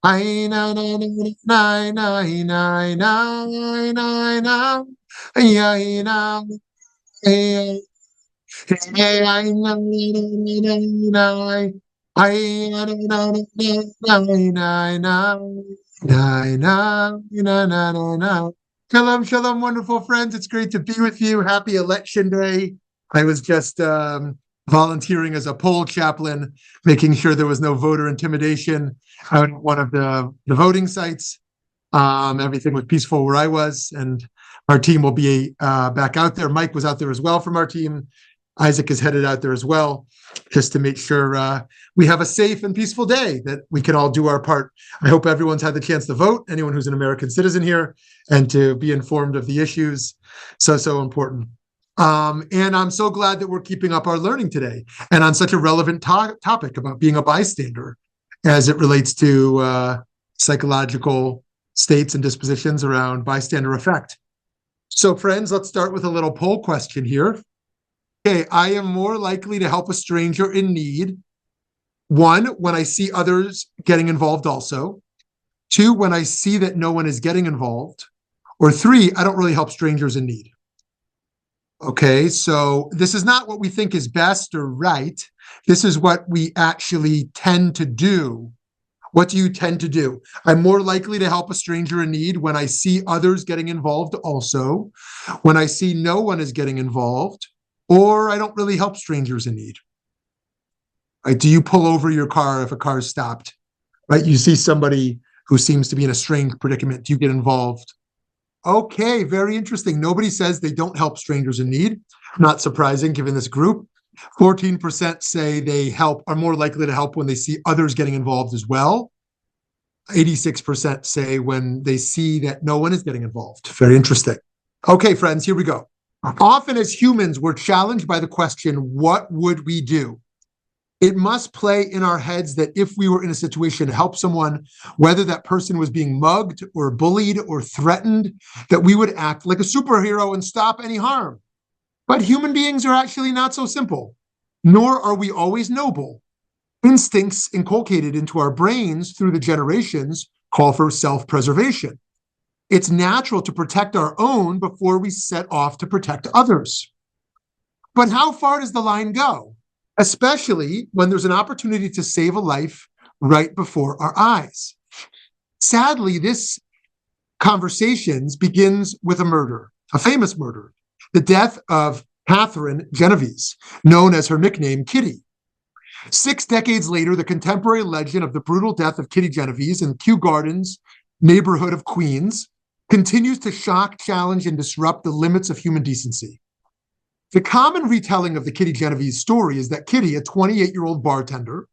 Ay, na, na, na, na, na, na, na, na, na, ay, ay, na, ay, ay, ay, na, na, na, ay, na, na, na, na, na, na. Shalom, shalom, wonderful friends. It's great to be with you. Happy Election Day. I was just volunteering as a poll chaplain, making sure there was no voter intimidation out at one of the voting sites. Everything was peaceful where I was, and our team will be back out there. Mike was out there as well from our team. Isaac is headed out there as well, just to make sure we have a safe and peaceful day, that we can all do our part. I hope everyone's had the chance to vote, anyone who's an American citizen here, and to be informed of the issues. So important. And I'm so glad that we're keeping up our learning today, and on such a relevant topic about being a bystander as it relates to psychological states and dispositions around bystander effect. So friends, let's start with a little poll question here. Okay, I am more likely to help a stranger in need. 1, when I see others getting involved also. 2, when I see that no one is getting involved. Or 3, I don't really help strangers in need. Okay, so this is not what we think is best or right. This is what we actually tend to do. What do you tend to do? I'm more likely to help a stranger in need when I see others getting involved also, when I see no one is getting involved, or I don't really help strangers in need. Right? Do you pull over your car if a car is stopped? Right? You see somebody who seems to be in a strange predicament. Do you get involved? Okay, very interesting. Nobody says they don't help strangers in need. Not surprising given this group. 14% say they are more likely to help when they see others getting involved as well. 86% say when they see that no one is getting involved. Very interesting. Okay, friends, here we go. Often as humans, we're challenged by the question, what would we do? It must play in our heads that if we were in a situation to help someone, whether that person was being mugged or bullied or threatened, that we would act like a superhero and stop any harm. But human beings are actually not so simple, nor are we always noble. Instincts inculcated into our brains through the generations call for self-preservation. It's natural to protect our own before we set off to protect others. But how far does the line go? Especially when there's an opportunity to save a life right before our eyes. Sadly, this conversation begins with a murder, a famous murder, the death of Catherine Genovese, known as her nickname Kitty. 6 decades later, the contemporary legend of the brutal death of Kitty Genovese in Kew Gardens neighborhood of Queens continues to shock, challenge, and disrupt the limits of human decency. The common retelling of the Kitty Genovese story is that Kitty, a 28-year-old bartender,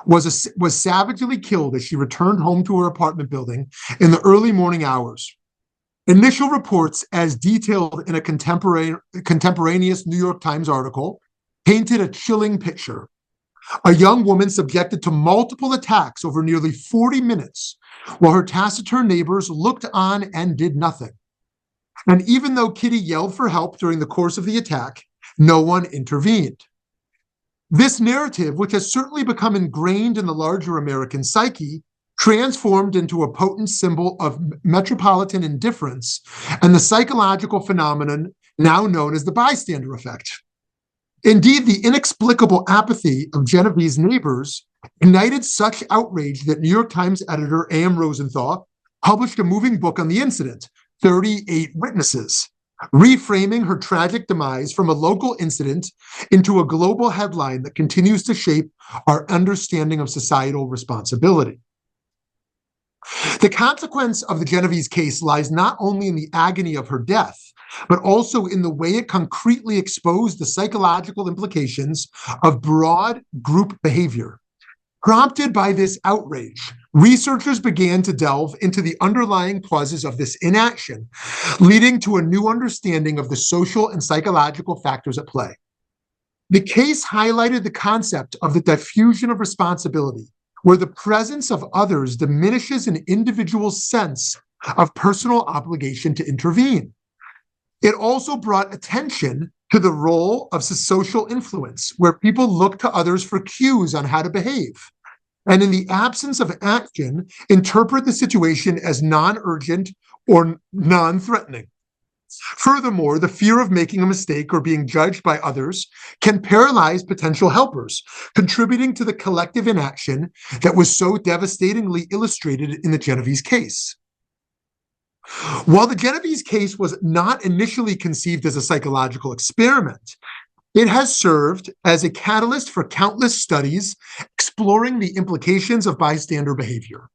was savagely killed as she returned home to her apartment building in the early morning hours. Initial reports, as detailed in a contemporaneous New York Times article, painted a chilling picture. A young woman subjected to multiple attacks over nearly 40 minutes, while her taciturn neighbors looked on and did nothing. And even though Kitty yelled for help during the course of the attack, no one intervened. This narrative, which has certainly become ingrained in the larger American psyche, transformed into a potent symbol of metropolitan indifference and the psychological phenomenon now known as the bystander effect. Indeed, the inexplicable apathy of Genovese's neighbors ignited such outrage that New York Times editor A.M. Rosenthal published a moving book on the incident, 38 Witnesses, reframing her tragic demise from a local incident into a global headline that continues to shape our understanding of societal responsibility. The consequence of the Genovese case lies not only in the agony of her death, but also in the way it concretely exposed the psychological implications of broad group behavior. Prompted by this outrage, researchers began to delve into the underlying causes of this inaction, leading to a new understanding of the social and psychological factors at play. The case highlighted the concept of the diffusion of responsibility, where the presence of others diminishes an individual's sense of personal obligation to intervene. It also brought attention to the role of social influence, where people look to others for cues on how to behave, and in the absence of action, interpret the situation as non-urgent or non-threatening. Furthermore, the fear of making a mistake or being judged by others can paralyze potential helpers, contributing to the collective inaction that was so devastatingly illustrated in the Genovese case. While the Genovese case was not initially conceived as a psychological experiment, it has served as a catalyst for countless studies exploring the implications of bystander behavior.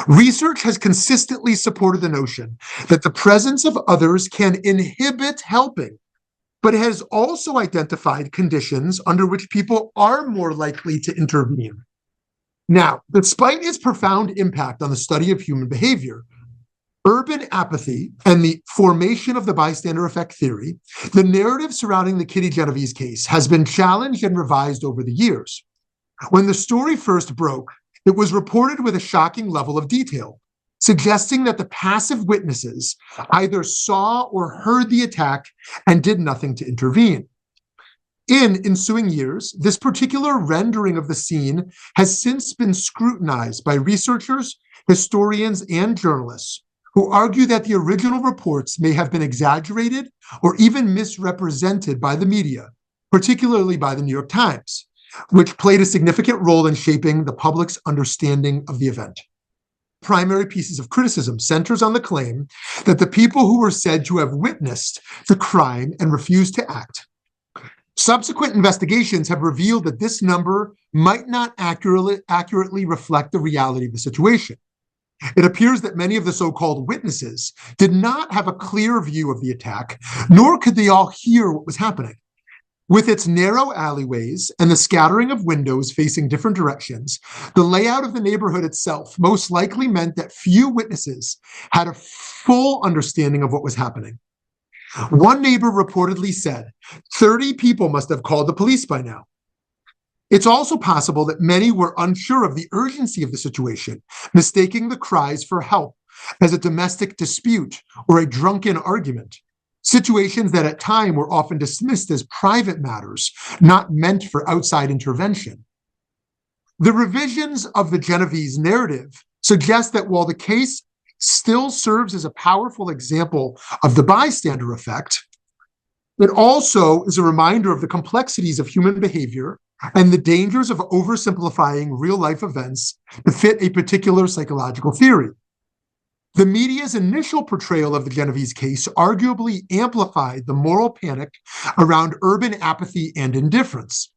Research has consistently supported the notion that the presence of others can inhibit helping, but has also identified conditions under which people are more likely to intervene. Now, despite its profound impact on the study of human behavior, urban apathy and the formation of the bystander effect theory, the narrative surrounding the Kitty Genovese case has been challenged and revised over the years. When the story first broke, it was reported with a shocking level of detail, suggesting that the passive witnesses either saw or heard the attack and did nothing to intervene. In ensuing years, this particular rendering of the scene has since been scrutinized by researchers, historians, and journalists who argue that the original reports may have been exaggerated or even misrepresented by the media, particularly by the New York Times, which played a significant role in shaping the public's understanding of the event. Primary pieces of criticism centers on the claim that the people who were said to have witnessed the crime and refused to act. Subsequent investigations have revealed that this number might not accurately reflect the reality of the situation. It appears that many of the so-called witnesses did not have a clear view of the attack, nor could they all hear what was happening. With its narrow alleyways and the scattering of windows facing different directions, the layout of the neighborhood itself most likely meant that few witnesses had a full understanding of what was happening. One neighbor reportedly said, 30 people must have called the police by now. It's also possible that many were unsure of the urgency of the situation, mistaking the cries for help as a domestic dispute or a drunken argument. Situations that at time were often dismissed as private matters, not meant for outside intervention. The revisions of the Genovese narrative suggest that while the case still serves as a powerful example of the bystander effect, it also is a reminder of the complexities of human behavior and the dangers of oversimplifying real-life events to fit a particular psychological theory. The media's initial portrayal of the Genovese case arguably amplified the moral panic around urban apathy and indifference,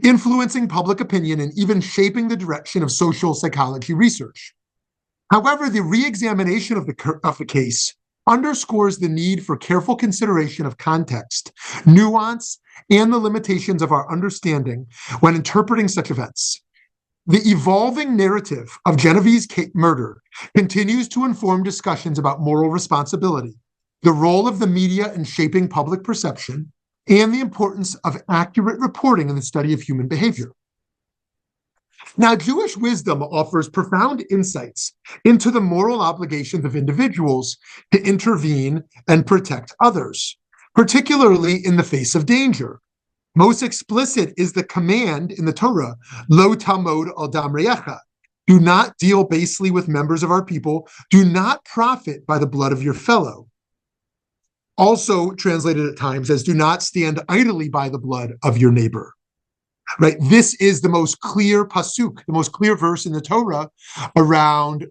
influencing public opinion and even shaping the direction of social psychology research. However, the re-examination of the case underscores the need for careful consideration of context, nuance, and the limitations of our understanding when interpreting such events. The evolving narrative of Genovese murder continues to inform discussions about moral responsibility, the role of the media in shaping public perception, and the importance of accurate reporting in the study of human behavior. Now, Jewish wisdom offers profound insights into the moral obligations of individuals to intervene and protect others, particularly in the face of danger. Most explicit is the command in the Torah, Lo tamod al dam re'echa, do not deal basely with members of our people, do not profit by the blood of your fellow. Also translated at times as do not stand idly by the blood of your neighbor. Right? This is the most clear pasuk, the most clear verse in the Torah around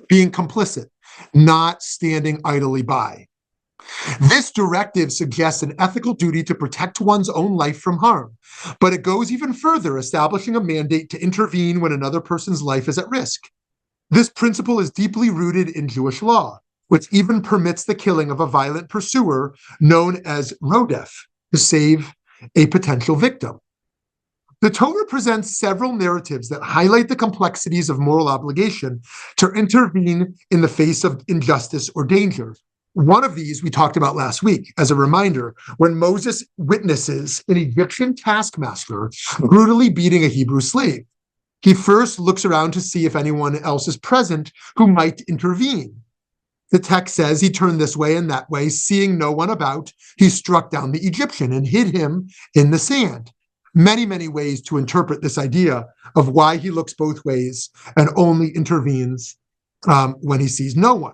being complicit, not standing idly by. This directive suggests an ethical duty to protect one's own life from harm, but it goes even further, establishing a mandate to intervene when another person's life is at risk. This principle is deeply rooted in Jewish law, which even permits the killing of a violent pursuer known as rodef to save a potential victim. The Torah presents several narratives that highlight the complexities of moral obligation to intervene in the face of injustice or danger. One of these we talked about last week. As a reminder, when Moses witnesses an Egyptian taskmaster brutally beating a Hebrew slave, he first looks around to see if anyone else is present who might intervene. The text says he turned this way and that way, seeing no one about, he struck down the Egyptian and hid him in the sand. Many, many ways to interpret this idea of why he looks both ways and only intervenes when he sees no one.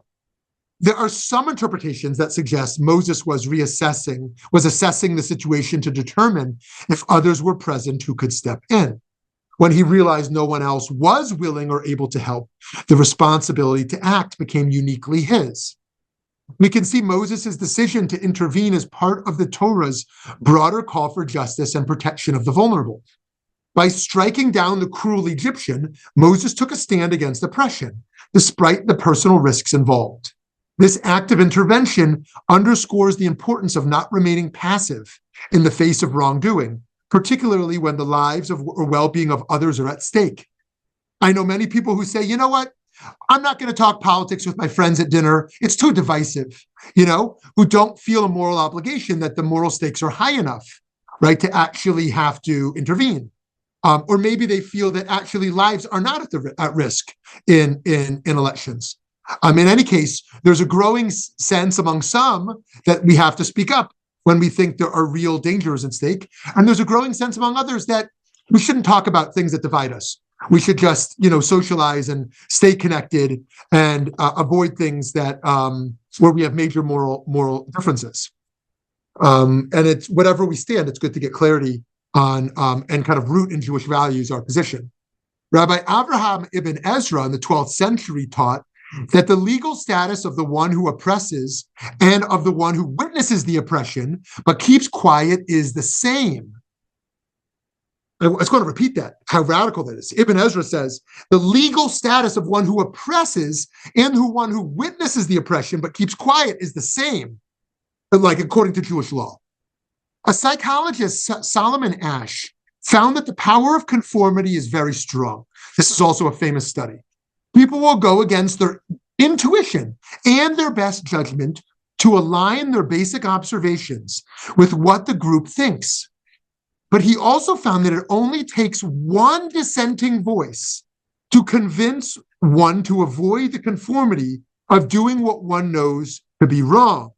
There are some interpretations that suggest Moses was assessing the situation to determine if others were present who could step in. When he realized no one else was willing or able to help, the responsibility to act became uniquely his. We can see Moses' decision to intervene as part of the Torah's broader call for justice and protection of the vulnerable. By striking down the cruel Egyptian, Moses took a stand against oppression, despite the personal risks involved. This act of intervention underscores the importance of not remaining passive in the face of wrongdoing, particularly when the lives or well-being of others are at stake. I know many people who say, you know what? I'm not going to talk politics with my friends at dinner. It's too divisive, who don't feel a moral obligation that the moral stakes are high enough, right, to actually have to intervene. Or maybe they feel that actually lives are not at risk in elections. In any case, there's a growing sense among some that we have to speak up when we think there are real dangers at stake. And there's a growing sense among others that we shouldn't talk about things that divide us. We should just, socialize and stay connected and avoid things that where we have major moral differences. And it's whatever we stand, it's good to get clarity on and kind of root in Jewish values our position. Rabbi Avraham ibn Ezra in the 12th century taught that the legal status of the one who oppresses and of the one who witnesses the oppression but keeps quiet is the same. I was going to repeat that, how radical that is. Ibn Ezra says, the legal status of one who oppresses and one who witnesses the oppression but keeps quiet is the same, like according to Jewish law. A psychologist, Solomon Asch, found that the power of conformity is very strong. This is also a famous study. People will go against their intuition and their best judgment to align their basic observations with what the group thinks. But he also found that it only takes one dissenting voice to convince one to avoid the conformity of doing what one knows to be wrong.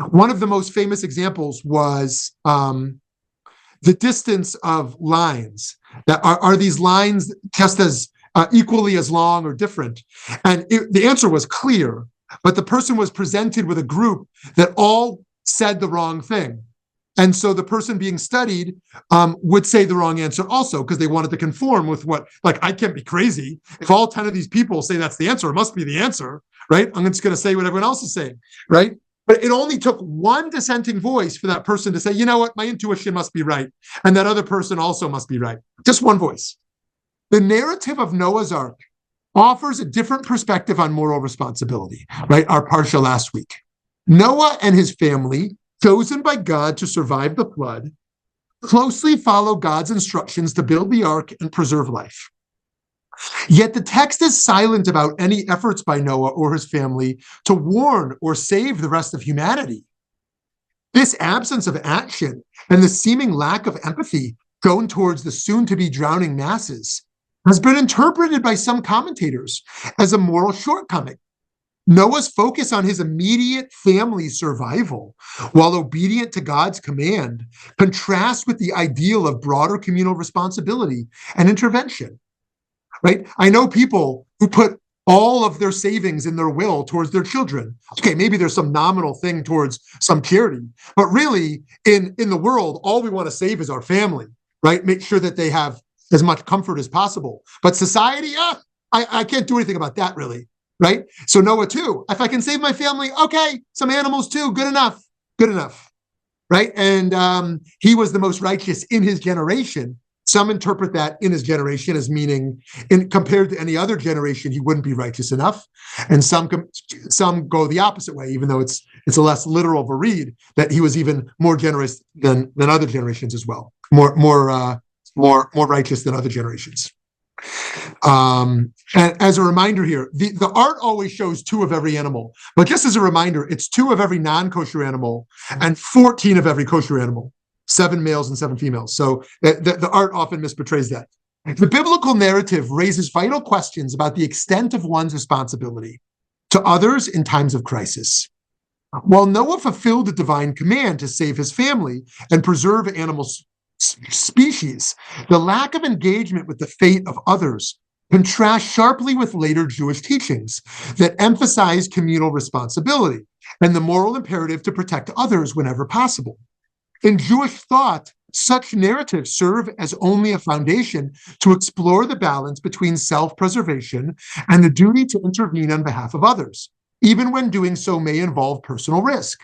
One of the most famous examples was the distance of lines. That are these lines just as equally as long or different? And the answer was clear, but the person was presented with a group that all said the wrong thing. And so the person being studied would say the wrong answer also, because they wanted to conform with what, like, I can't be crazy. If all 10 of these people say that's the answer, it must be the answer, right? I'm just going to say what everyone else is saying, right? But it only took one dissenting voice for that person to say, you know what, my intuition must be right. And that other person also must be right. Just one voice. The narrative of Noah's Ark offers a different perspective on moral responsibility, right? Our parsha last week. Noah and his family, chosen by God to survive the flood, closely follow God's instructions to build the ark and preserve life. Yet the text is silent about any efforts by Noah or his family to warn or save the rest of humanity. This absence of action and the seeming lack of empathy shown towards the soon-to-be drowning masses has been interpreted by some commentators as a moral shortcoming. Noah's focus on his immediate family's survival, while obedient to God's command, contrasts with the ideal of broader communal responsibility and intervention, right? I know people who put all of their savings in their will towards their children. Okay, maybe there's some nominal thing towards some charity, but really in the world, all we want to save is our family, right? Make sure that they have as much comfort as possible. But society, I can't do anything about that really. Right? So Noah too, if I can save my family, okay, some animals too, good enough, right? And he was the most righteous in his generation. Some interpret that in his generation as meaning, compared to any other generation, he wouldn't be righteous enough. And some go the opposite way, even though it's a less literal of a read, that he was even more generous than other generations as well, more more righteous than other generations. And as a reminder here, the art always shows 2 of every animal, but just as a reminder, it's 2 of every non-kosher animal and 14 of every kosher animal, 7 males and 7 females. So the art often misportrays that. The biblical narrative raises vital questions about the extent of one's responsibility to others in times of crisis. While Noah fulfilled the divine command to save his family and preserve animal species, the lack of engagement with the fate of others contrasts sharply with later Jewish teachings that emphasize communal responsibility and the moral imperative to protect others whenever possible. In Jewish thought, such narratives serve as only a foundation to explore the balance between self-preservation and the duty to intervene on behalf of others, even when doing so may involve personal risk.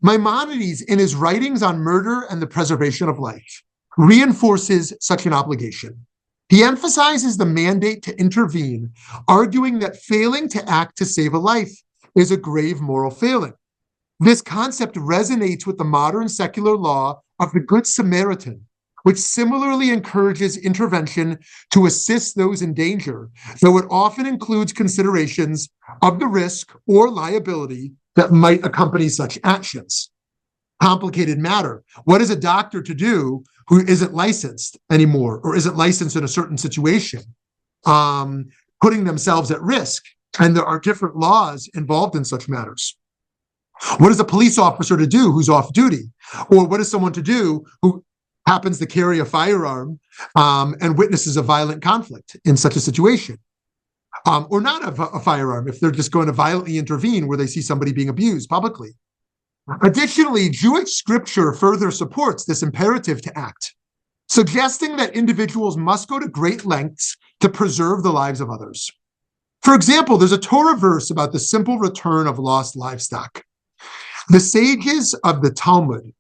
Maimonides, in his writings on murder and the preservation of life, reinforces such an obligation. He emphasizes the mandate to intervene, arguing that failing to act to save a life is a grave moral failing. This concept resonates with the modern secular law of the Good Samaritan, which similarly encourages intervention to assist those in danger, though it often includes considerations of the risk or liability that might accompany such actions. Complicated matter. What is a doctor to do who isn't licensed anymore or isn't licensed in a certain situation, putting themselves at risk? And there are different laws involved in such matters. What is a police officer to do who's off duty? Or what is someone to do who happens to carry a firearm and witnesses a violent conflict in such a situation? Or not a firearm if they're just going to violently intervene where they see somebody being abused publicly. Additionally, Jewish scripture further supports this imperative to act, suggesting that individuals must go to great lengths to preserve the lives of others. For example, there's a Torah verse about the simple return of lost livestock. The sages of the Talmud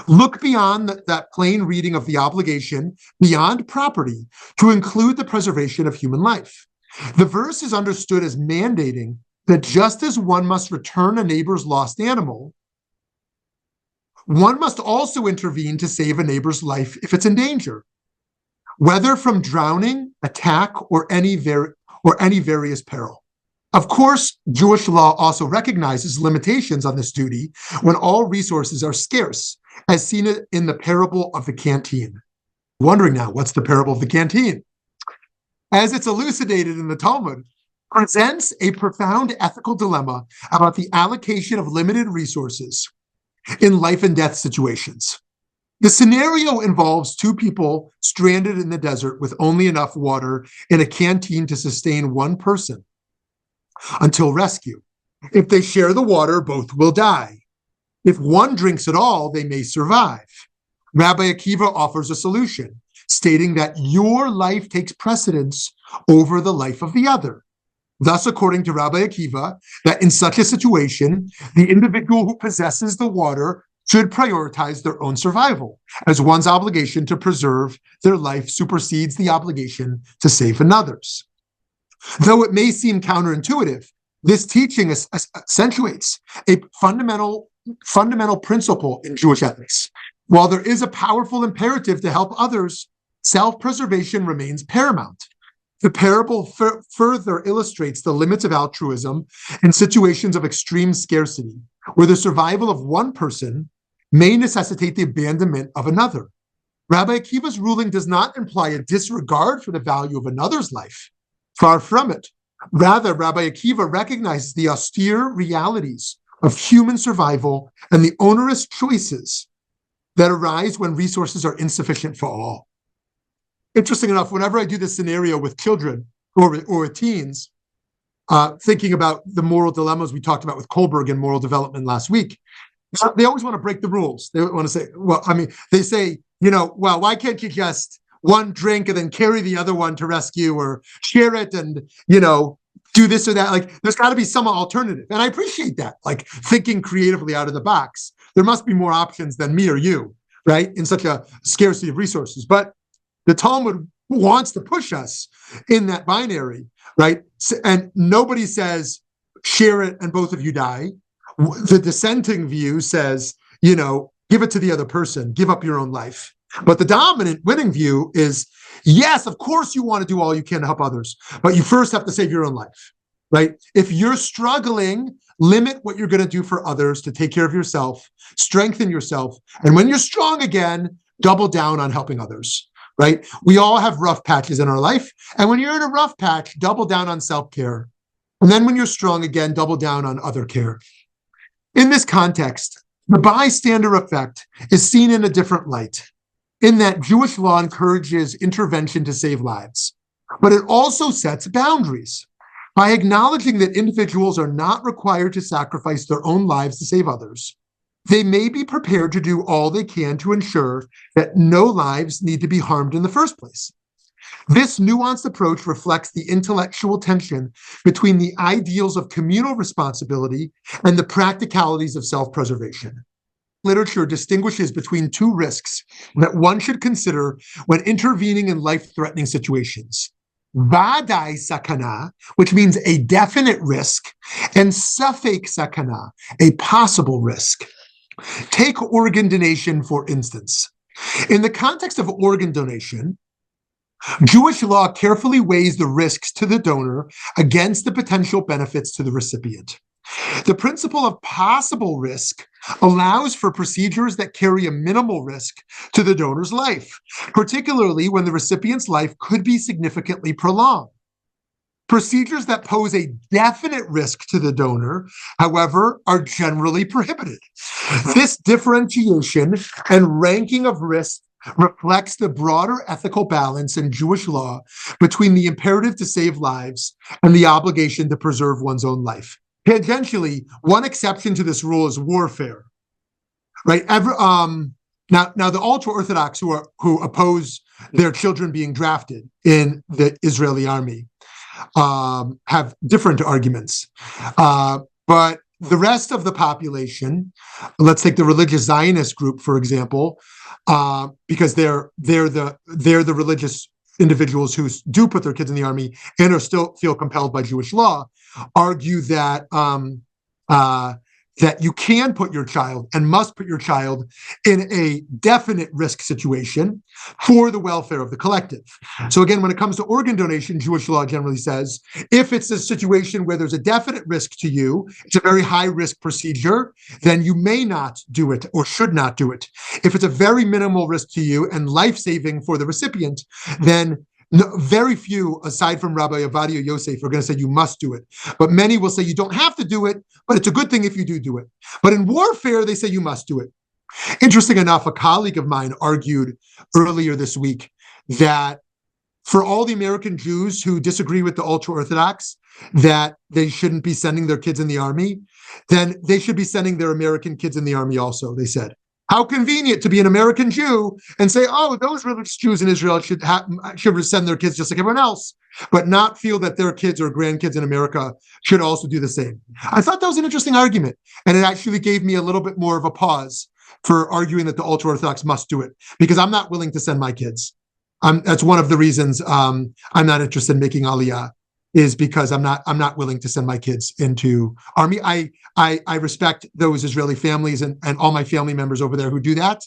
look beyond that plain reading of the obligation beyond property to include the preservation of human life. The verse is understood as mandating that just as one must return a neighbor's lost animal, one must also intervene to save a neighbor's life if it's in danger, whether from drowning, attack, or any various peril. Of course, Jewish law also recognizes limitations on this duty when all resources are scarce, as seen in the parable of the canteen. Wondering now, what's the parable of the canteen? As it's elucidated in the Talmud, presents a profound ethical dilemma about the allocation of limited resources in life and death situations. The scenario involves 2 people stranded in the desert with only enough water in a canteen to sustain 1 person until rescue. If they share the water, both will die. If one drinks at all, they may survive. Rabbi Akiva offers a solution, stating that your life takes precedence over the life of the other. Thus, according to Rabbi Akiva, that in such a situation, the individual who possesses the water should prioritize their own survival, as one's obligation to preserve their life supersedes the obligation to save another's. Though it may seem counterintuitive, this teaching accentuates a fundamental principle in Jewish ethics. While there is a powerful imperative to help others, self-preservation remains paramount. The parable further illustrates the limits of altruism in situations of extreme scarcity, where the survival of one person may necessitate the abandonment of another. Rabbi Akiva's ruling does not imply a disregard for the value of another's life. Far from it. Rather, Rabbi Akiva recognizes the austere realities of human survival and the onerous choices that arise when resources are insufficient for all. Interesting enough, whenever I do this scenario with children or teens, thinking about the moral dilemmas we talked about with Kohlberg and moral development last week, they always want to break the rules. They want to say, they say, well, why can't you just one drink and then carry the other one to rescue, or share it and, do this or that? Like, there's got to be some alternative. And I appreciate that, like thinking creatively out of the box. There must be more options than me or you, right? In such a scarcity of resources. But the Talmud wants to push us in that binary, right? And nobody says, share it and both of you die. The dissenting view says, give it to the other person, give up your own life. But the dominant winning view is, yes, of course you want to do all you can to help others, but you first have to save your own life, right? If you're struggling, limit what you're going to do for others to take care of yourself, strengthen yourself. And when you're strong again, double down on helping others, right? We all have rough patches in our life. And when you're in a rough patch, double down on self-care. And then when you're strong again, double down on other care. In this context, the bystander effect is seen in a different light, in that Jewish law encourages intervention to save lives, but it also sets boundaries. By acknowledging that individuals are not required to sacrifice their own lives to save others, they may be prepared to do all they can to ensure that no lives need to be harmed in the first place. This nuanced approach reflects the intellectual tension between the ideals of communal responsibility and the practicalities of self-preservation. Literature distinguishes between two risks that one should consider when intervening in life-threatening situations. Vadai sakana, which means a definite risk, and safek sakana, a possible risk. Take organ donation, for instance. In the context of organ donation, Jewish law carefully weighs the risks to the donor against the potential benefits to the recipient. The principle of possible risk allows for procedures that carry a minimal risk to the donor's life, particularly when the recipient's life could be significantly prolonged. Procedures that pose a definite risk to the donor, however, are generally prohibited. This differentiation and ranking of risk reflects the broader ethical balance in Jewish law between the imperative to save lives and the obligation to preserve one's own life. Tangentially, one exception to this rule is warfare, right? Now the ultra-Orthodox who oppose their children being drafted in the Israeli army have different arguments. But the rest of the population, let's take the religious Zionist group, for example, because they're the religious individuals who do put their kids in the army and are still feel compelled by Jewish law, argue that that you can put your child and must put your child in a definite risk situation for the welfare of the collective. So again, when it comes to organ donation, Jewish law generally says, if it's a situation where there's a definite risk to you, it's a very high risk procedure, then you may not do it or should not do it. If it's a very minimal risk to you and life-saving for the recipient, then very few, aside from Rabbi Ovadia Yosef, are going to say you must do it. But many will say you don't have to do it, but it's a good thing if you do it. But in warfare, they say you must do it. Interesting enough, a colleague of mine argued earlier this week that for all the American Jews who disagree with the ultra-Orthodox, that they shouldn't be sending their kids in the army, then they should be sending their American kids in the army also, they said. How convenient to be an American Jew and say, oh, those religious Jews in Israel should send their kids just like everyone else, but not feel that their kids or grandkids in America should also do the same. I thought that was an interesting argument, and it actually gave me a little bit more of a pause for arguing that the ultra-Orthodox must do it, because I'm not willing to send my kids. That's one of the reasons I'm not interested in making Aliyah, is because I'm not willing to send my kids into army. I respect those Israeli families and all my family members over there who do that.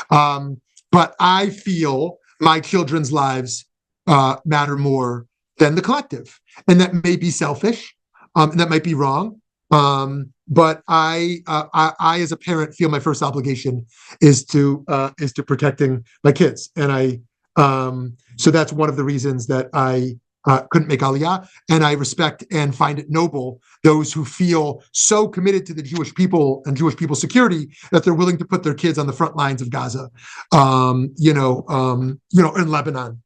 But I feel my children's lives matter more than the collective. And that may be selfish, and that might be wrong. But I as a parent feel my first obligation is to protecting my kids. And so that's one of the reasons that I couldn't make Aliyah, and I respect and find it noble those who feel so committed to the Jewish people and Jewish people's security that they're willing to put their kids on the front lines of Gaza, in Lebanon,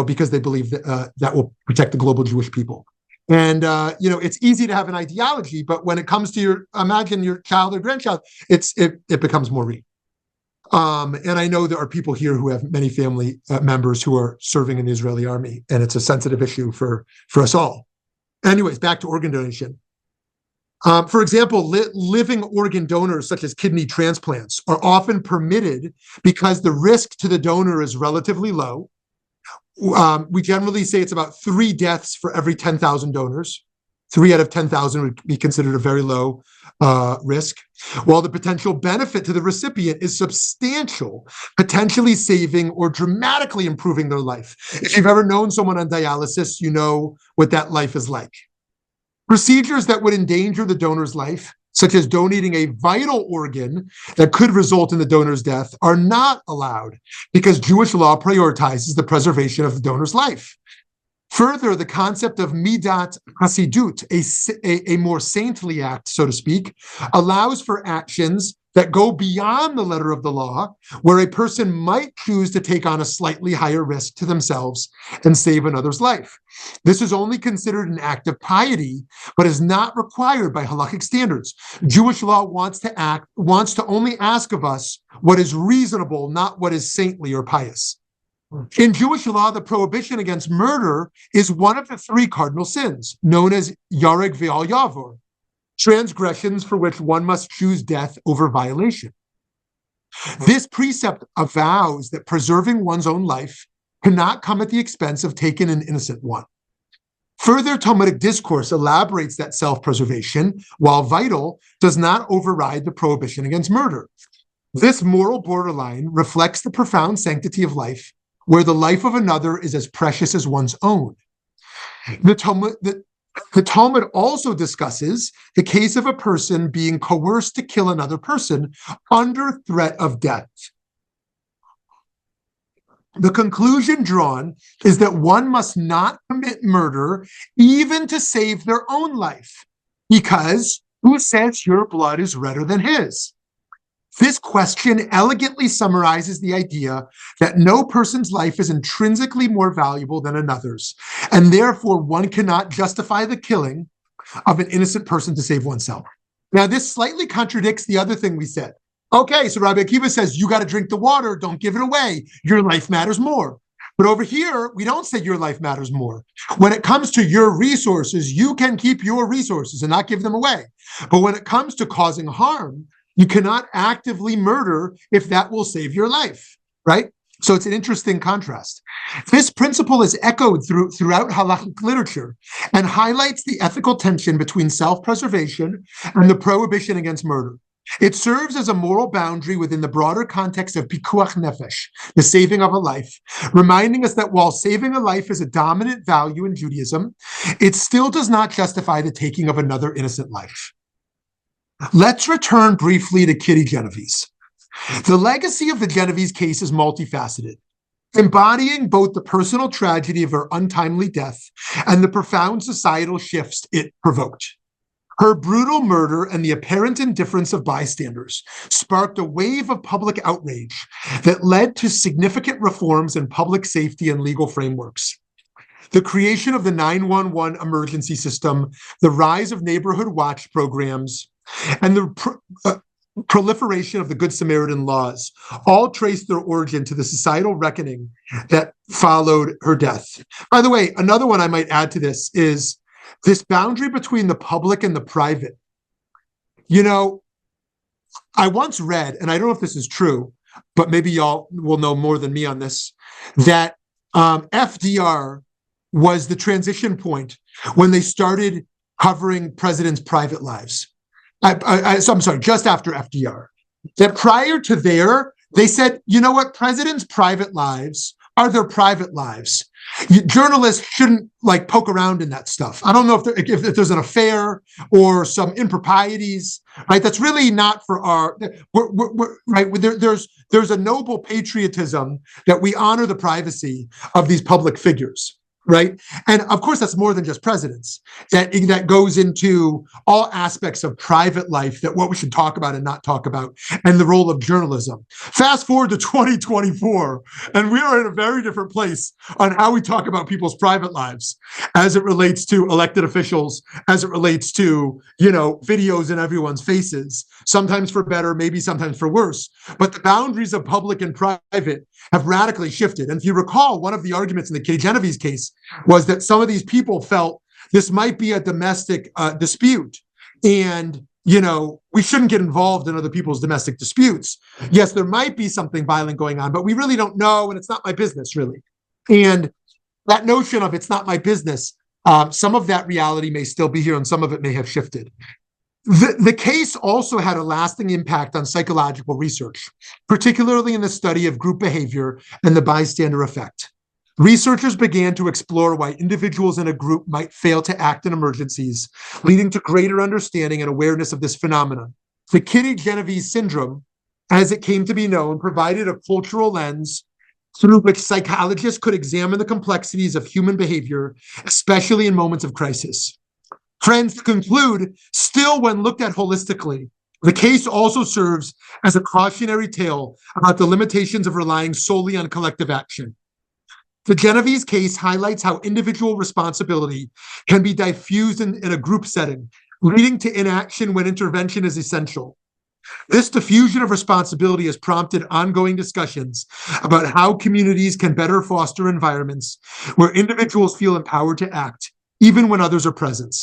because they believe that that will protect the global Jewish people. And it's easy to have an ideology, but when it comes to imagine your child or grandchild, it becomes more real. And I know there are people here who have many family members who are serving in the Israeli army, and it's a sensitive issue for us all. Anyways, back to organ donation. For example, living organ donors, such as kidney transplants, are often permitted because the risk to the donor is relatively low. We generally say it's about 3 deaths for every 10,000 donors. 3 out of 10,000 would be considered a very low risk, while the potential benefit to the recipient is substantial, potentially saving or dramatically improving their life. If you've ever known someone on dialysis, you know what that life is like. Procedures that would endanger the donor's life, such as donating a vital organ that could result in the donor's death, are not allowed because Jewish law prioritizes the preservation of the donor's life. Further, the concept of midat hasidut, a more saintly act, so to speak, allows for actions that go beyond the letter of the law, where a person might choose to take on a slightly higher risk to themselves and save another's life. This is only considered an act of piety, but is not required by halakhic standards. Jewish law wants to only ask of us what is reasonable, not what is saintly or pious. In Jewish law, the prohibition against murder is one of the 3 cardinal sins, known as yareg ve'al yavor, transgressions for which one must choose death over violation. This precept avows that preserving one's own life cannot come at the expense of taking an innocent one. Further Talmudic discourse elaborates that self-preservation, while vital, does not override the prohibition against murder. This moral borderline reflects the profound sanctity of life, where the life of another is as precious as one's own. The Talmud also discusses the case of a person being coerced to kill another person under threat of death. The conclusion drawn is that one must not commit murder even to save their own life, because who says your blood is redder than his? This question elegantly summarizes the idea that no person's life is intrinsically more valuable than another's, and therefore one cannot justify the killing of an innocent person to save oneself. Now, this slightly contradicts the other thing we said. Okay, so Rabbi Akiva says, you got to drink the water, don't give it away. Your life matters more. But over here, we don't say your life matters more. When it comes to your resources, you can keep your resources and not give them away. But when it comes to causing harm, you cannot actively murder if that will save your life, right? So it's an interesting contrast. This principle is echoed throughout halakhic literature and highlights the ethical tension between self-preservation and the prohibition against murder. It serves as a moral boundary within the broader context of pikuach nefesh, the saving of a life, reminding us that while saving a life is a dominant value in Judaism, it still does not justify the taking of another innocent life. Let's return briefly to Kitty Genovese. The legacy of the Genovese case is multifaceted, embodying both the personal tragedy of her untimely death and the profound societal shifts it provoked. Her brutal murder and the apparent indifference of bystanders sparked a wave of public outrage that led to significant reforms in public safety and legal frameworks. The creation of the 911 emergency system, the rise of neighborhood watch programs, and the proliferation of the Good Samaritan laws all trace their origin to the societal reckoning that followed her death. By the way, another one I might add to this is this boundary between the public and the private. You know, I once read, and I don't know if this is true, but maybe y'all will know more than me on this, that FDR was the transition point when they started covering presidents' private lives. I'm sorry, just after FDR. That prior to there, they said, you know what, presidents' private lives are their private lives. Journalists shouldn't poke around in that stuff. I don't know if there's an affair or some improprieties, right? That's really not for our, right? There's a noble patriotism that we honor the privacy of these public figures. Right. And of course, that's more than just presidents. That goes into all aspects of private life, that what we should talk about and not talk about, and the role of journalism. Fast forward to 2024, and we are in a very different place on how we talk about people's private lives as it relates to elected officials, as it relates to, videos in everyone's faces, sometimes for better, maybe sometimes for worse. But the boundaries of public and private have radically shifted. And if you recall, one of the arguments in the Kitty Genovese case was that some of these people felt this might be a domestic dispute, and we shouldn't get involved in other people's domestic disputes. Yes, there might be something violent going on, but we really don't know, and it's not my business, really. And that notion of it's not my business, Some of that reality may still be here and some of it may have shifted. The case also had a lasting impact on psychological research, particularly in the study of group behavior and the bystander effect. Researchers began to explore why individuals in a group might fail to act in emergencies, leading to greater understanding and awareness of this phenomenon. The Kitty-Genovese syndrome, as it came to be known, provided a cultural lens through which psychologists could examine the complexities of human behavior, especially in moments of crisis. Friends, to conclude, still when looked at holistically, the case also serves as a cautionary tale about the limitations of relying solely on collective action. The Genovese case highlights how individual responsibility can be diffused in a group setting, leading to inaction when intervention is essential. This diffusion of responsibility has prompted ongoing discussions about how communities can better foster environments where individuals feel empowered to act, even when others are present.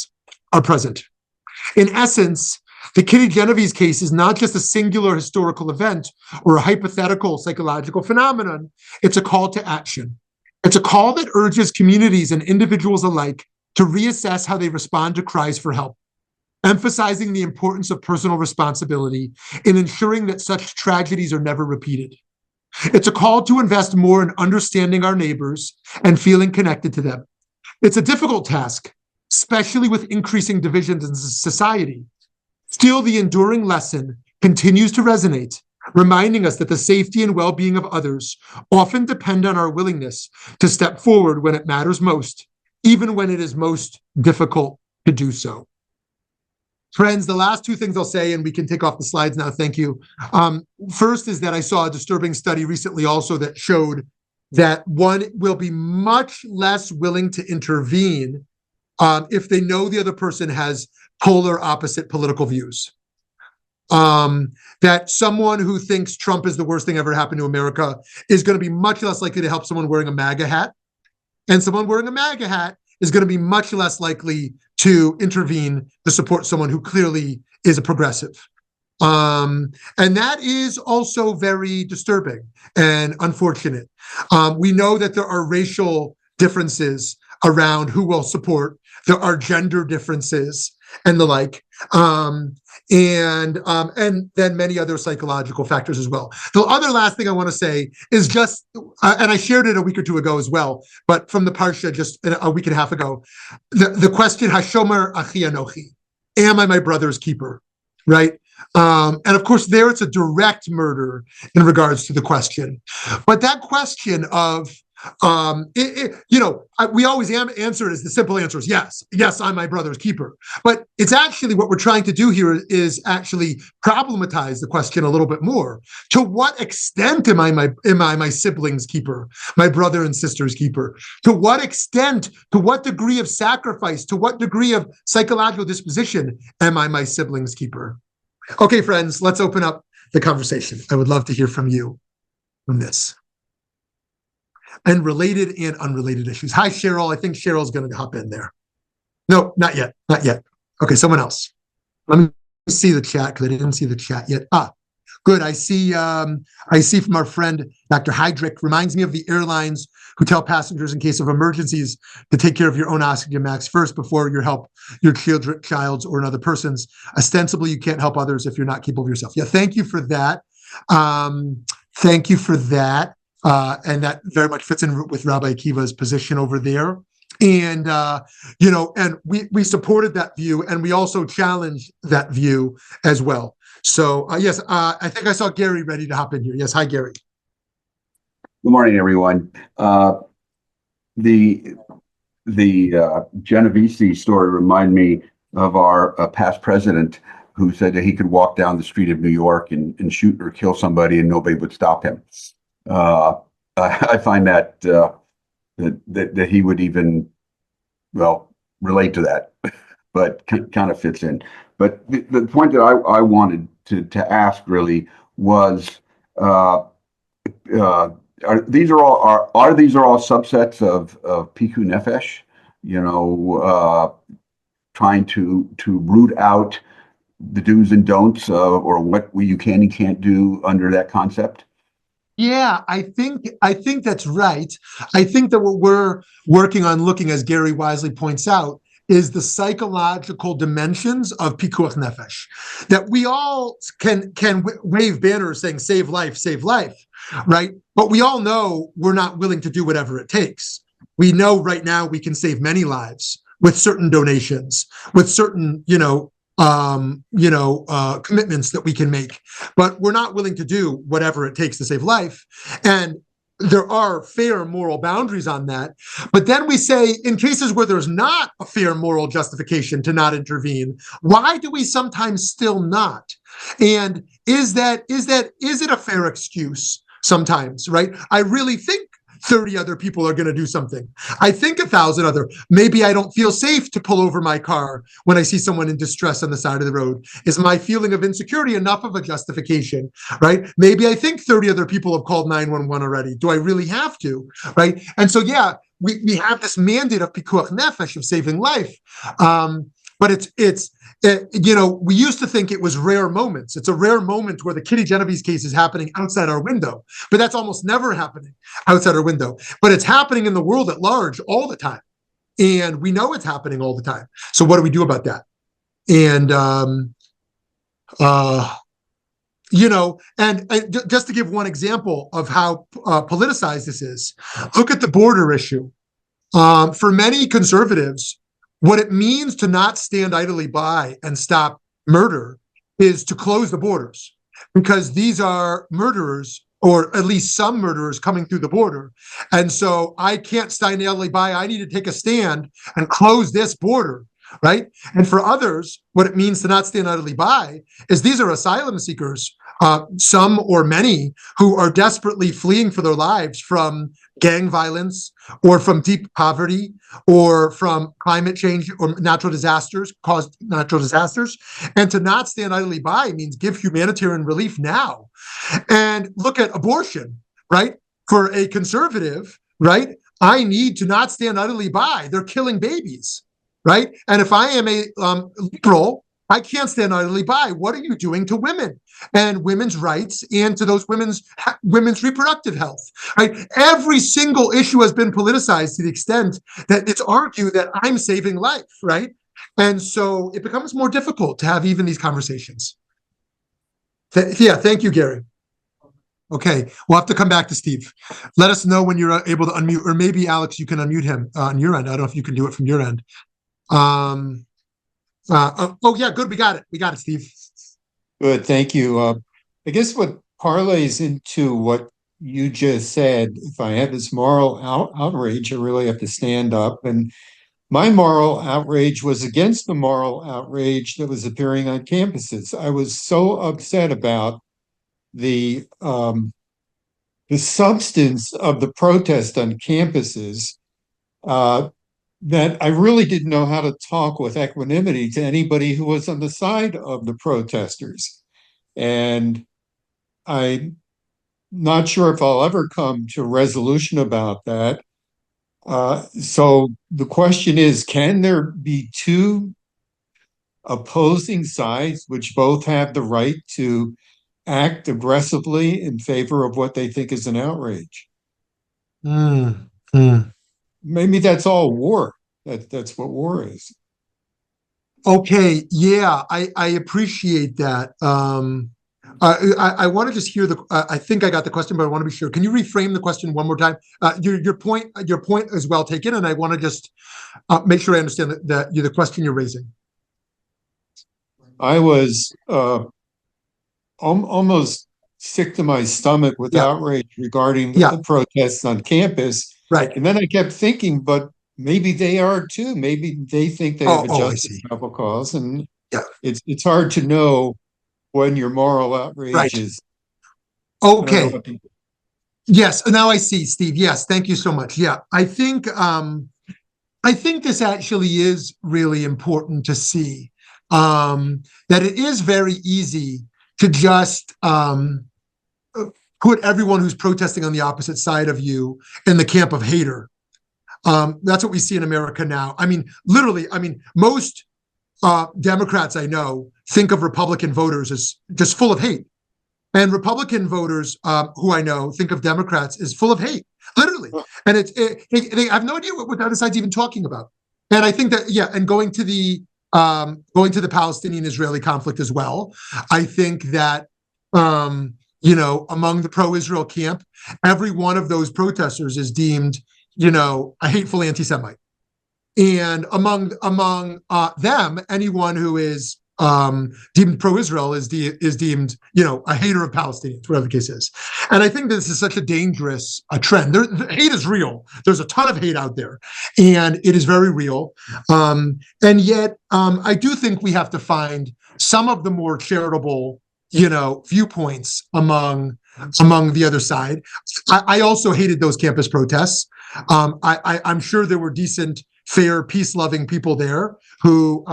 In essence, the Kitty-Genovese case is not just a singular historical event or a hypothetical psychological phenomenon, it's a call to action. It's a call that urges communities and individuals alike to reassess how they respond to cries for help, emphasizing the importance of personal responsibility in ensuring that such tragedies are never repeated. It's a call to invest more in understanding our neighbors and feeling connected to them. It's a difficult task, especially with increasing divisions in society. Still, the enduring lesson continues to resonate, reminding us that the safety and well-being of others often depend on our willingness to step forward when it matters most, even when it is most difficult to do so. Friends, the last two things I'll say, and we can take off the slides now, thank you. First is that I saw a disturbing study recently also that showed that one will be much less willing to intervene if they know the other person has polar opposite political views. That someone who thinks Trump is the worst thing ever happened to America is going to be much less likely to help someone wearing a MAGA hat. And someone wearing a MAGA hat is going to be much less likely to intervene to support someone who clearly is a progressive. And that is also very disturbing and unfortunate. We know that there are racial differences around who will support. There are gender differences and the like, and then many other psychological factors as well. The other last thing I want to say is just, and I shared it a week or two ago as well, but from the Parsha just a week and a half ago, the question, Hashomer Achi Anochi, am I my brother's keeper, right? And of course, there it's a direct murder in regards to the question. But that question of, we always answer it as the simple answer is yes, I'm my brother's keeper. But it's actually what we're trying to do here is actually problematize the question a little bit more. To what extent am I my sibling's keeper, my brother and sister's keeper? To what extent, to what degree of sacrifice, to what degree of psychological disposition am I my sibling's keeper? Okay, friends, let's open up the conversation. I would love to hear from you on this. And related and unrelated issues. Hi, Cheryl. I think Cheryl's going to hop in there. No, not yet. Not yet. Okay, someone else. Let me see the chat because I didn't see the chat yet. Good. I see from our friend, Dr. Heydrich, reminds me of the airlines who tell passengers in case of emergencies to take care of your own oxygen mask first before you help your child's or another person's. Ostensibly, you can't help others if you're not capable of yourself. Yeah, thank you for that. Thank you for that. And that very much fits in with Rabbi Akiva's position over there. And, and we supported that view, and we also challenged that view as well. So, yes, I think I saw Gary ready to hop in here. Yes, hi, Gary. Good morning, everyone. The Genovese story reminded me of our past president who said that he could walk down the street of New York and shoot or kill somebody and nobody would stop him. I find that that he would even, relate to that, but kind of fits in. But the point that I wanted to ask really was, are these all subsets of Piku Nefesh? Trying to root out the do's and don'ts or what you can and can't do under that concept? Yeah, I think that's right. I think that what we're working on looking, as Gary wisely points out, is the psychological dimensions of pikuach nefesh. That we all can wave banners saying save life, right? But we all know we're not willing to do whatever it takes. We know right now we can save many lives with certain donations, with certain, commitments that we can make, but we're not willing to do whatever it takes to save life. And there are fair moral boundaries on that. But then we say, in cases where there's not a fair moral justification to not intervene, why do we sometimes still not? And is it a fair excuse sometimes, right? I really think 30 other people are going to do something. I think 1,000 other. Maybe I don't feel safe to pull over my car when I see someone in distress on the side of the road. Is my feeling of insecurity enough of a justification, right? Maybe I think 30 other people have called 911 already. Do I really have to, right? And so, yeah, we have this mandate of pikuach nefesh, of saving life. But we used to think it was rare moments. It's a rare moment where the Kitty Genovese case is happening outside our window, but that's almost never happening outside our window. But it's happening in the world at large all the time, and we know it's happening all the time. So what do we do about that? And just to give one example of how politicized this is, look at the border issue. For many conservatives, what it means to not stand idly by and stop murder is to close the borders, because these are murderers, or at least some murderers, coming through the border. And so I can't stand idly by. I need to take a stand and close this border, right? And for others, what it means to not stand idly by is these are asylum seekers, some or many, who are desperately fleeing for their lives from gang violence, or from deep poverty, or from climate change or natural disasters, caused natural disasters. And to not stand idly by means give humanitarian relief now. And look at abortion, right? For a conservative, right? I need to not stand idly by. They're killing babies, right? And if I am a liberal, I can't stand idly by. What are you doing to women and women's rights, and to those women's reproductive health, right? Every single issue has been politicized to the extent that it's argued that I'm saving life, right? And so it becomes more difficult to have even these conversations. Thank you, Gary. Okay, we'll have to come back to Steve. Let us know when you're able to unmute, or maybe Alex, you can unmute him on your end. I don't know if you can do it from your end. Yeah, good. We got it, Steve. Good, thank you. I guess what parlays into what you just said, if I have this moral outrage, I really have to stand up. And my moral outrage was against the moral outrage that was appearing on campuses. I was so upset about the substance of the protest on campuses that I really didn't know how to talk with equanimity to anybody who was on the side of the protesters. And I'm not sure if I'll ever come to a resolution about that. So the question is, can there be two opposing sides which both have the right to act aggressively in favor of what they think is an outrage? Maybe that's all war. That's what war is. Okay, yeah, I appreciate that. I want to just hear I think I got the question, but I want to be sure. Can you reframe the question one more time? Your point is well taken, and I want to just make sure I understand the question you're raising. I was almost sick to my stomach with outrage regarding the protests on campus. Right. And then I kept thinking, but maybe they are too. Maybe they think they have a justifiable cause. And it's hard to know when your moral outrage is. Okay. Yes. Now I see, Steve. Yes. Thank you so much. Yeah. I think this actually is really important to see, that it is very easy to just put everyone who's protesting on the opposite side of you in the camp of hater. That's what we see in America now. I mean, literally, most Democrats I know think of Republican voters as just full of hate. And Republican voters who I know think of Democrats as full of hate, literally. And they have no idea what the other side's even talking about. And I think that, yeah, and going to the Palestinian-Israeli conflict as well, I think that, among the pro-Israel camp, every one of those protesters is deemed, a hateful anti-Semite. And among them, anyone who is deemed pro-Israel is deemed, a hater of Palestinians, whatever the case is. And I think this is such a dangerous trend. Hate is real. There's a ton of hate out there, and it is very real. And yet, I do think we have to find some of the more charitable, viewpoints among the other side. I also hated those campus protests. I'm sure there were decent, fair, peace-loving people there who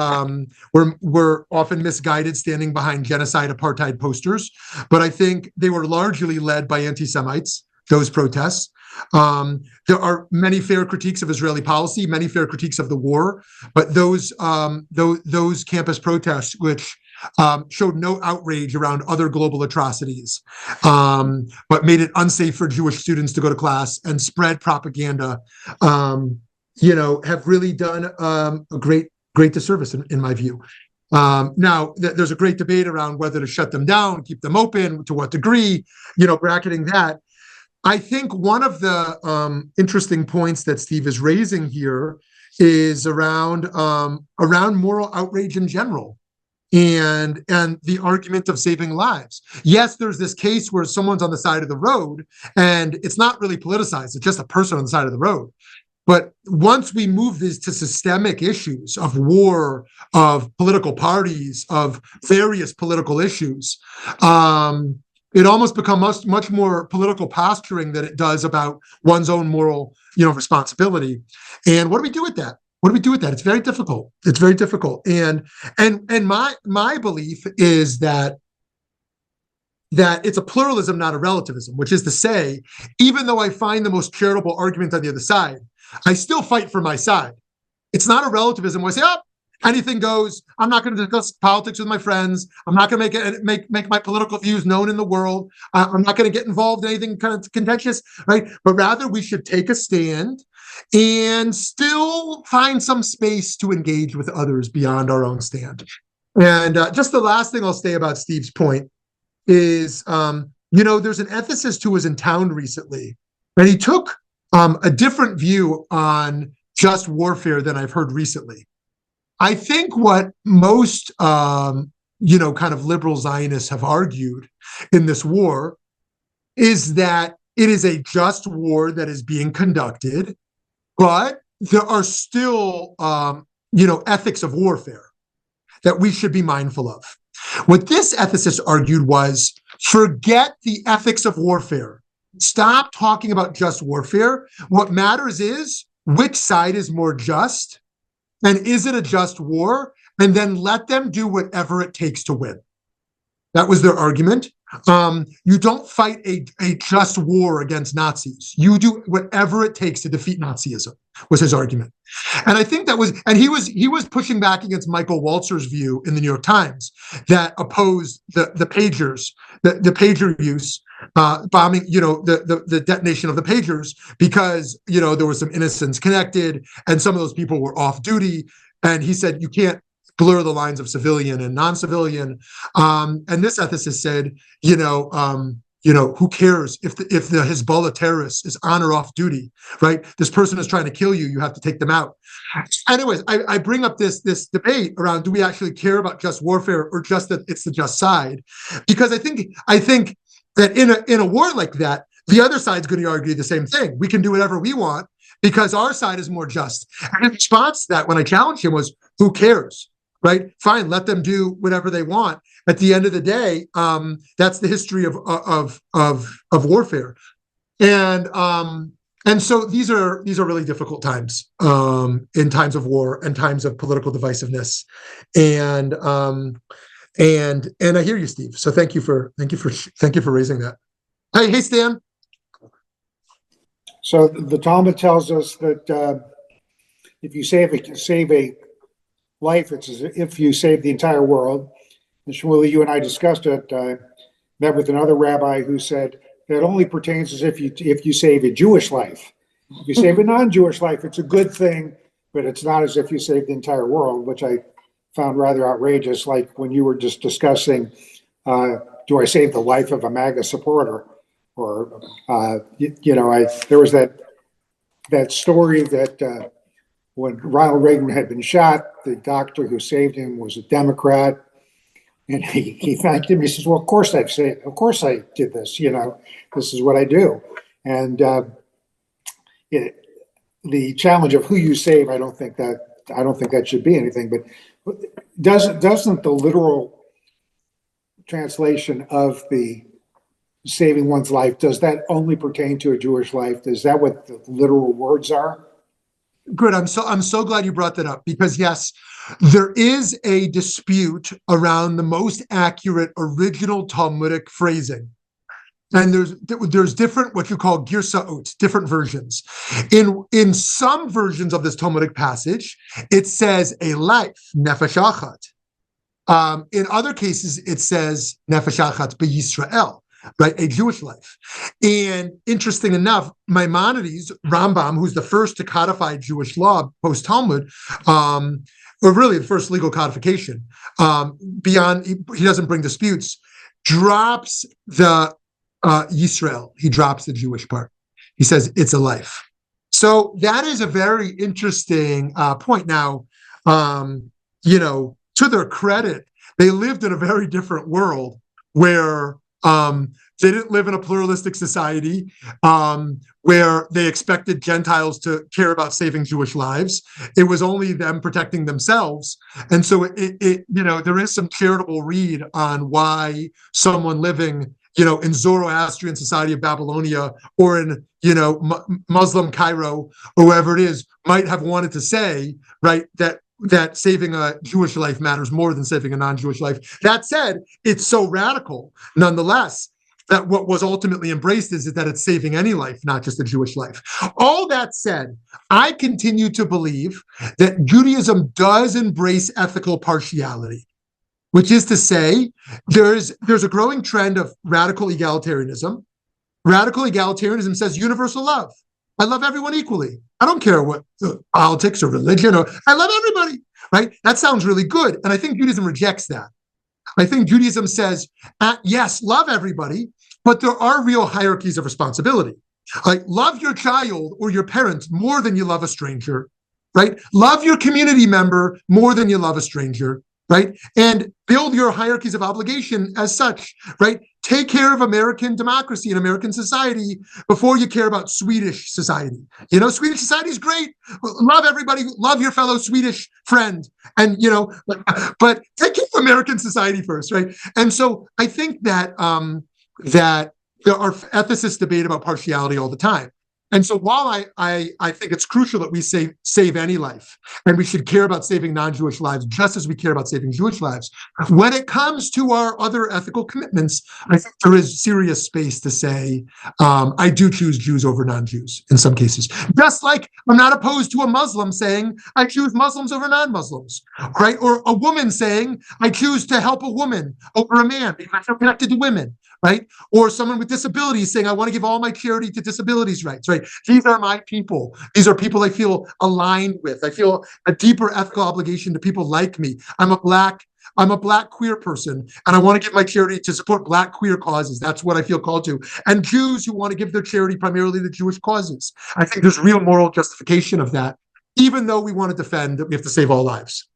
were often misguided, standing behind genocide, apartheid posters. But I think they were largely led by anti-Semites, those protests. There are many fair critiques of Israeli policy, many fair critiques of the war, but those campus protests, which showed no outrage around other global atrocities, but made it unsafe for Jewish students to go to class and spread propaganda, have really done a great disservice in my view. Now, there's a great debate around whether to shut them down, keep them open, to what degree, bracketing that. I think one of the interesting points that Steve is raising here is around moral outrage in general, and the argument of saving lives. Yes, there's this case where someone's on the side of the road, and it's not really politicized. It's just a person on the side of the road. But once we move this to systemic issues of war, of political parties, of various political issues, it almost becomes much more political posturing than it does about one's own moral, responsibility. And what do we do with that? What do we do with that? It's very difficult. It's very difficult. And my belief is that it's a pluralism, not a relativism, which is to say, even though I find the most charitable argument on the other side, I still fight for my side. It's not a relativism where I say, oh, anything goes. I'm not going to discuss politics with my friends. I'm not going to make my political views known in the world. I'm not going to get involved in anything kind of contentious, right? But rather, we should take a stand and still find some space to engage with others beyond our own stand. And just the last thing I'll say about Steve's point is, there's an ethicist who was in town recently, and he took a different view on just warfare than I've heard recently. I think what most, kind of liberal Zionists have argued in this war is that it is a just war that is being conducted, but there are still, ethics of warfare that we should be mindful of. What this ethicist argued was, forget the ethics of warfare. Stop talking about just warfare. What matters is which side is more just, and is it a just war? And then let them do whatever it takes to win. That was their argument. You don't fight a just war against Nazis. You do whatever it takes to defeat Nazism, was his argument. And I think that was, and he was pushing back against Michael Walzer's view in the New York Times that opposed the pagers, the pager use, bombing, the detonation of the pagers, because, there was some innocence connected and some of those people were off duty. And he said, you can't blur the lines of civilian and non-civilian. And this ethicist said, who cares if the Hezbollah terrorist is on or off duty, right? This person is trying to kill you. You have to take them out. Anyways, I bring up this debate around, do we actually care about just warfare or just that it's the just side? Because I think that in a war like that, the other side's going to argue the same thing. We can do whatever we want because our side is more just. And in response to that, when I challenged him, was, who cares? Right? Fine, let them do whatever they want. At the end of the day, that's the history of warfare, and so these are really difficult times, in times of war and times of political divisiveness, and I hear you, Steve. So thank you for raising that. Hey, Stan. So the Talmud tells us that if you save a life, it's as if you save the entire world. And Shmuly, you and I discussed it. met with another rabbi who said that only pertains as if you save a Jewish life. If you save a non-Jewish life, it's a good thing, but it's not as if you save the entire world, which I found rather outrageous. Like when you were just discussing, do I save the life of a MAGA supporter? Or there was that story that when Ronald Reagan had been shot, the doctor who saved him was a Democrat, and he thanked him. He says, "Well, of course I did this. This is what I do." And the challenge of who you save, I don't think that should be anything. But doesn't the literal translation of the saving one's life, does that only pertain to a Jewish life? Is that what the literal words are? Good. I'm so glad you brought that up, because yes, there is a dispute around the most accurate original Talmudic phrasing. And there's different, what you call girsa'ot, different versions. In some versions of this Talmudic passage, it says a life, nefesh achat. In other cases, it says nefesh achat b'Yisrael, right, a Jewish life. And interesting enough, Maimonides, Rambam, who's the first to codify Jewish law post-Talmud, or really the first legal codification, he doesn't bring disputes, drops the Yisrael. He drops the Jewish part. He says it's a life. So that is a very interesting point. Now, to their credit, they lived in a very different world where they didn't live in a pluralistic society where they expected Gentiles to care about saving Jewish lives. It was only them protecting themselves. And so there is some charitable read on why someone living in Zoroastrian society of Babylonia, or in, Muslim Cairo, or wherever it is, might have wanted to say, right, that saving a Jewish life matters more than saving a non-Jewish life. That said, it's so radical, nonetheless, that what was ultimately embraced is that it's saving any life, not just a Jewish life. All that said, I continue to believe that Judaism does embrace ethical partiality, which is to say, there's a growing trend of radical egalitarianism. Radical egalitarianism says universal love. I love everyone equally. I don't care what politics or religion, or I love everybody, right? That sounds really good. And I think Judaism rejects that. I think Judaism says, yes, love everybody, but there are real hierarchies of responsibility. Like, love your child or your parent more than you love a stranger, right? Love your community member more than you love a stranger, right? And build your hierarchies of obligation as such, right? Take care of American democracy and American society before you care about Swedish society. Swedish society is great. Love everybody. Love your fellow Swedish friend. And, but take care of American society first, right? And so I think that that there are ethicists debate about partiality all the time. And so while I think it's crucial that we save any life, and we should care about saving non-Jewish lives just as we care about saving Jewish lives, when it comes to our other ethical commitments, I think there is serious space to say, I do choose Jews over non-Jews in some cases. Just like I'm not opposed to a Muslim saying, I choose Muslims over non-Muslims, right? Or a woman saying, I choose to help a woman over a man because I'm connected to women, right? Or someone with disabilities saying, I want to give all my charity to disabilities rights, right? These are my people. These are people I feel aligned with. I feel a deeper ethical obligation to people like me. I'm a black queer person, and I want to give my charity to support black queer causes. That's what I feel called to. And Jews who want to give their charity primarily to Jewish causes. I think there's real moral justification of that, even though we want to defend that we have to save all lives.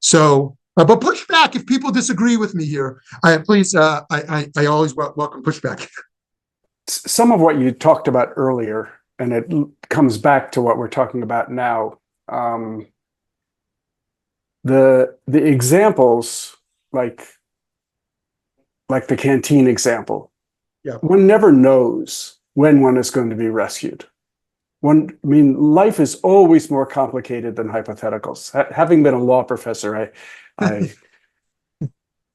So, but push back if people disagree with me here. I always welcome pushback. Some of what you talked about earlier, and it comes back to what we're talking about now. The examples, like the canteen example, one never knows when one is going to be rescued. Life is always more complicated than hypotheticals. Having been a law professor, I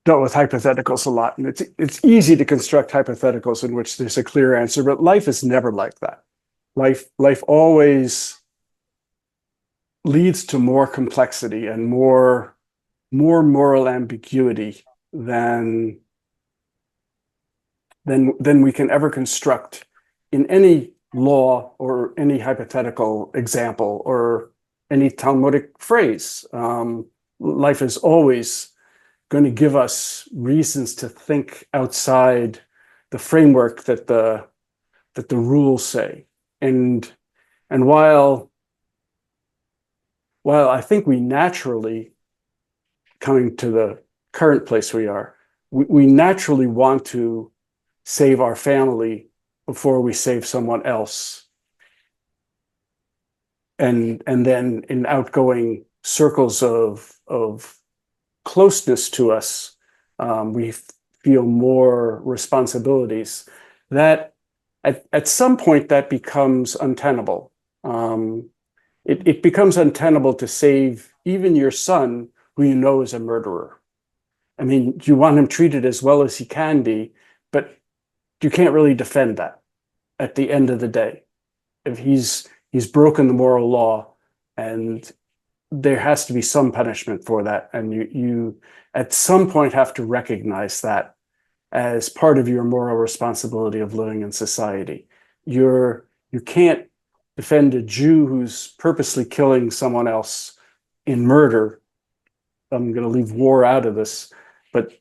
dealt with hypotheticals a lot, and it's easy to construct hypotheticals in which there's a clear answer, but life is never like that. Life always leads to more complexity and more moral ambiguity than than we can ever construct in any law or any hypothetical example or any Talmudic phrase. Life is always going to give us reasons to think outside the framework that the rules say. And while I think we naturally, coming to the current place we are, we naturally want to save our family before we save someone else. And then in outgoing circles of closeness to us, we feel more responsibilities. That at some point that becomes untenable. It becomes untenable to save even your son, who you know is a murderer. I mean, you want him treated as well as he can be, but you can't really defend that at the end of the day. If he's broken the moral law, and there has to be some punishment for that, and you at some point have to recognize that as part of your moral responsibility of living in society. You can't defend a Jew who's purposely killing someone else in murder. I'm going to leave war out of this, but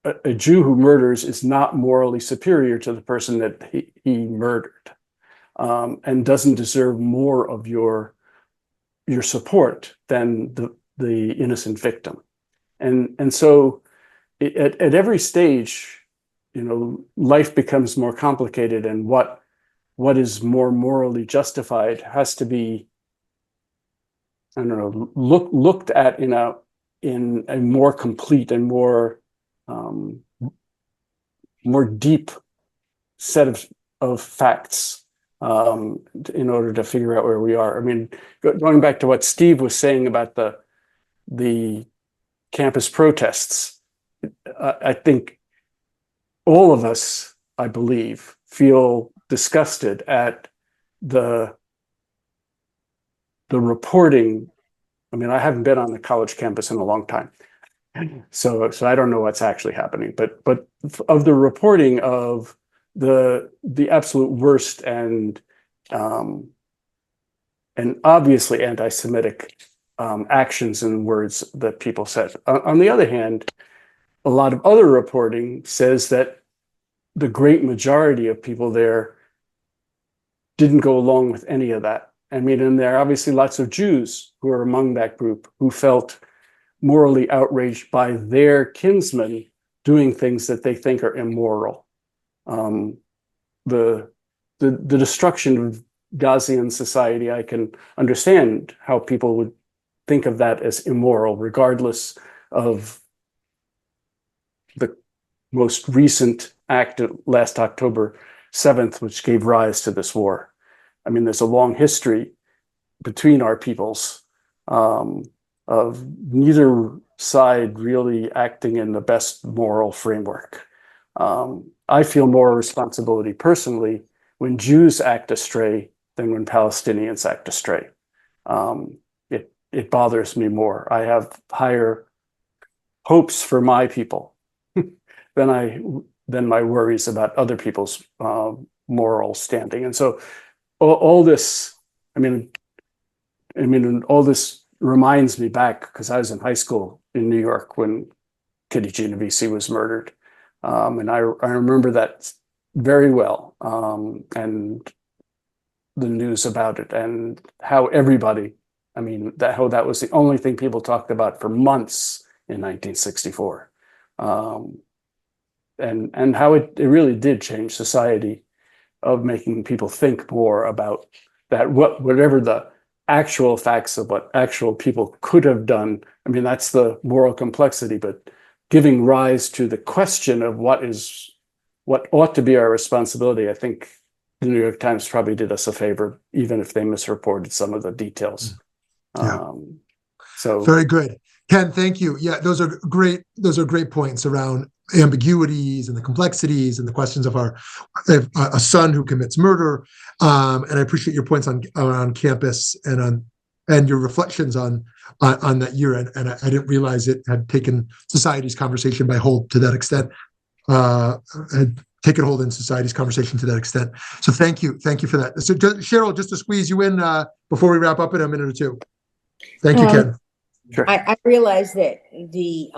a Jew who murders is not morally superior to the person that he murdered, and doesn't deserve more of your support than the innocent victim. And so at every stage, life becomes more complicated, and what is more morally justified has to be, I don't know, looked at in a more complete and more deep set of facts, in order to figure out where we are. I mean, going back to what Steve was saying about the campus protests, I think all of us, I believe, feel disgusted at the reporting. I mean, I haven't been on the college campus in a long time, so I don't know what's actually happening. But of the reporting of the absolute worst and obviously anti-Semitic actions and words that people said. On the other hand, a lot of other reporting says that the great majority of people there didn't go along with any of that. I mean, and there are obviously lots of Jews who are among that group who felt morally outraged by their kinsmen doing things that they think are immoral. The destruction of Ghazian society, I can understand how people would think of that as immoral, regardless of the most recent act last October 7th, which gave rise to this war. I mean, there's a long history between our peoples of neither side really acting in the best moral framework. I feel more responsibility personally when Jews act astray than when Palestinians act astray. It bothers me more. I have higher hopes for my people than my worries about other people's moral standing. And so all this, I mean, all this reminds me back, because I was in high school in New York when Kitty Genovese was murdered. And I remember that very well, and the news about it, and how everybody, how that was the only thing people talked about for months in 1964, and how it really did change society, of making people think more about that, whatever the actual facts of what actual people could have done. I mean, that's the moral complexity, but giving rise to the question of what ought to be our responsibility. I think the New York Times probably did us a favor, even if they misreported some of the details. Yeah. So very good, Ken. Thank you. Yeah, those are great points around ambiguities and the complexities and the questions of a son who commits murder. And I appreciate your points around campus and your reflections on that year. And I didn't realize it had taken society's conversation by hold to that extent. Ken, taken hold in society's conversation to that extent. So thank you for that. So Cheryl, just to squeeze you in before we wrap up in a minute or two. Thank you, Ken. Sure. I realize that the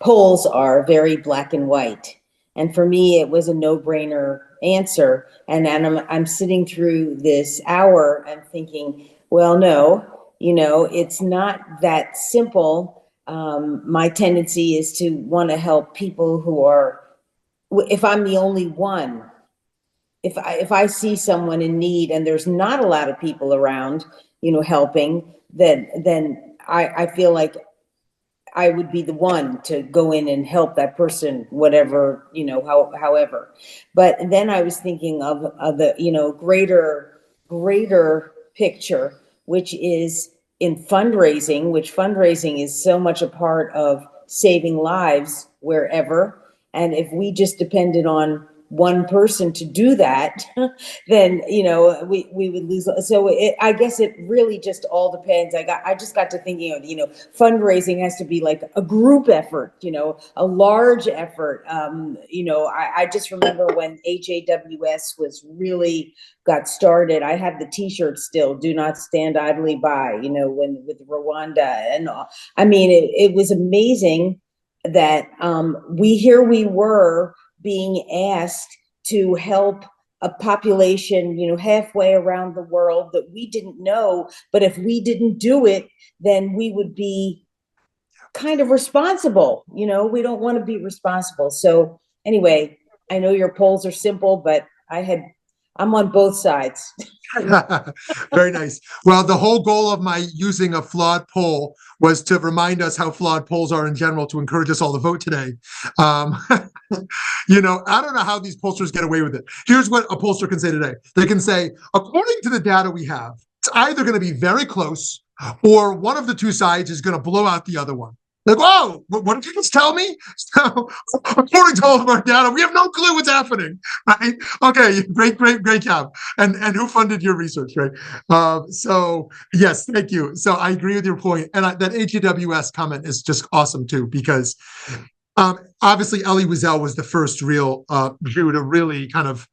polls are very black and white. And for me, it was a no-brainer answer. And then I'm sitting through this hour and thinking, well, no, it's not that simple. My tendency is to want to help people who are, if I'm the only one, if I see someone in need and there's not a lot of people around, helping, then I feel like I would be the one to go in and help that person, whatever, however. But then I was thinking of the, greater picture, which is in fundraising, which fundraising is so much a part of saving lives wherever. And if we just depended on one person to do that, then, we would lose. So I guess it really just all depends. I just got to thinking of, fundraising has to be like a group effort, a large effort. I just remember when HAWS was really got started. I have the t-shirt still, do not stand idly by, when with Rwanda and all. I mean, it was amazing that we were being asked to help a population, halfway around the world that we didn't know. But if we didn't do it, then we would be kind of responsible. We don't want to be responsible. So anyway, I know your polls are simple, but I'm on both sides. Very nice. Well, the whole goal of my using a flawed poll was to remind us how flawed polls are in general, to encourage us all to vote today. I don't know how these pollsters get away with it. Here's what a pollster can say today. They can say, according to the data we have, it's either going to be very close or one of the two sides is going to blow out the other one. Like, whoa, what did you just tell me? So, according to all of our data, we have no clue what's happening, right? Okay, great job. And who funded your research, right? So, yes, thank you. So, I agree with your point. And that HAWS comment is just awesome, too, because obviously, Elie Wiesel was the first real Jew to really kind of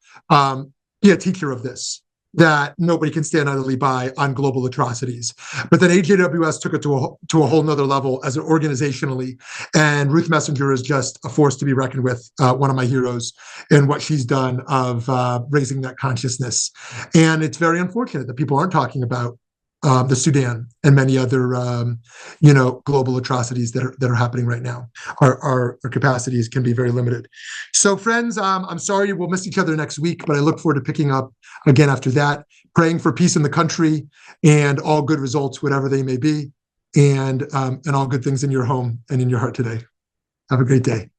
be a teacher of this, that nobody can stand idly by on global atrocities. But then HAWS took it to a whole nother level as an organizationally. And Ruth Messenger is just a force to be reckoned with, one of my heroes in what she's done of raising that consciousness. And it's very unfortunate that people aren't talking about the Sudan and many other, global atrocities that are happening right now. Our capacities can be very limited. So, friends, I'm sorry we'll miss each other next week, but I look forward to picking up again after that, praying for peace in the country and all good results, whatever they may be, and all good things in your home and in your heart today. Have a great day.